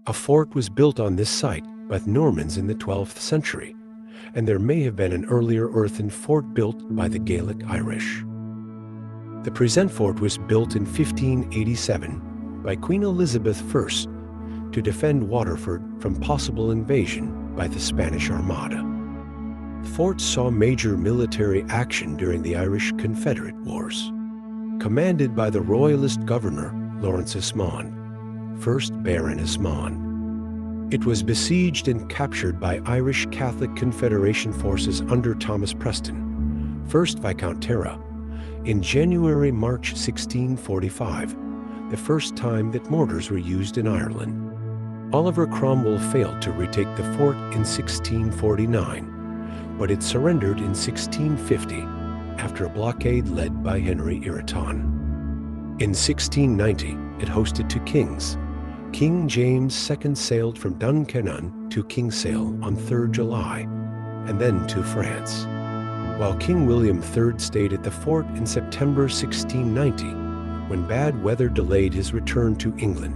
A fort was built on this site by the Normans in the 12th century, and there may have been an earlier earthen fort built by the Gaelic Irish. The present fort was built in 1587 by Queen Elizabeth I to defend Waterford from possible invasion by the Spanish Armada. The fort saw major military action during the Irish Confederate Wars. Commanded by the Royalist governor Lawrence Esmond, 1st Baron Esmond, it was besieged and captured by Irish Catholic Confederation forces under Thomas Preston, 1st Viscount Tara, in January-March 1645, the first time that mortars were used in Ireland. Oliver Cromwell failed to retake the fort in 1649, but it surrendered in 1650 after a blockade led by Henry Ireton. In 1690, it hosted two kings. King James II sailed from Duncannon to Kinsale on 3rd July, and then to France, while King William III stayed at the fort in September 1690, when bad weather delayed his return to England.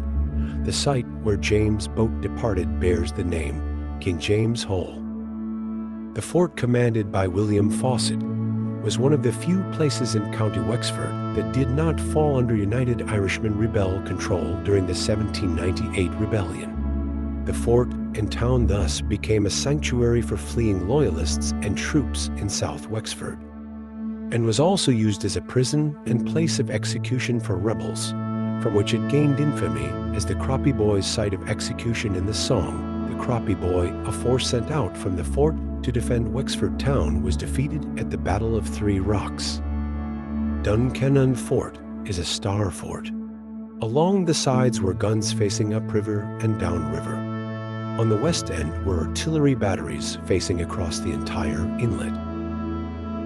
The site where James' boat departed bears the name King James Hole. The fort, commanded by William Fawcett, was one of the few places in County Wexford that did not fall under United Irishmen rebel control during the 1798 rebellion. The fort and town thus became a sanctuary for fleeing loyalists and troops in South Wexford, and was also used as a prison and place of execution for rebels, from which it gained infamy as the Croppy Boy's site of execution in the song, "The Croppy Boy, a force sent out from the fort to defend Wexford town, was defeated at the Battle of Three Rocks." Duncannon Fort is a star fort. Along the sides were guns facing upriver and downriver. On the west end were artillery batteries facing across the entire inlet.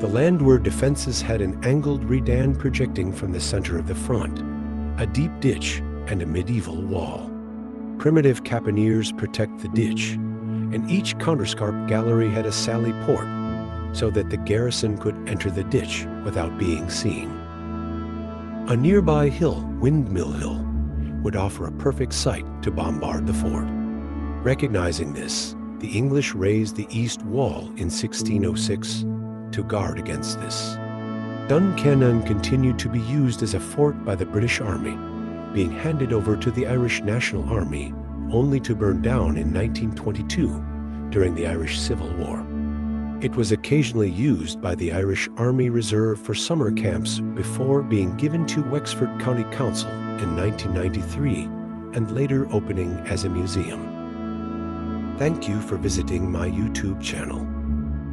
The landward defenses had an angled redan projecting from the center of the front, a deep ditch, and a medieval wall. Primitive caponniers protect the ditch, and each counterscarp gallery had a sally port, so that the garrison could enter the ditch without being seen. A nearby hill, Windmill Hill, would offer a perfect site to bombard the fort. Recognizing this, the English raised the east wall in 1606 to guard against this. Duncannon continued to be used as a fort by the British Army, being handed over to the Irish National Army only to burn down in 1922 during the Irish Civil War. It was occasionally used by the Irish Army Reserve for summer camps before being given to Wexford County Council in 1993 and later opening as a museum. Thank you for visiting my YouTube channel.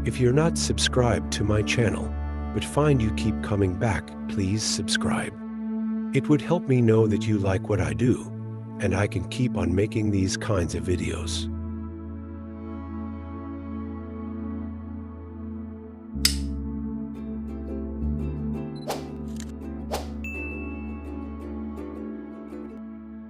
If you're not subscribed to my channel, but find you keep coming back, please subscribe. It would help me know that you like what I do, and I can keep on making these kinds of videos.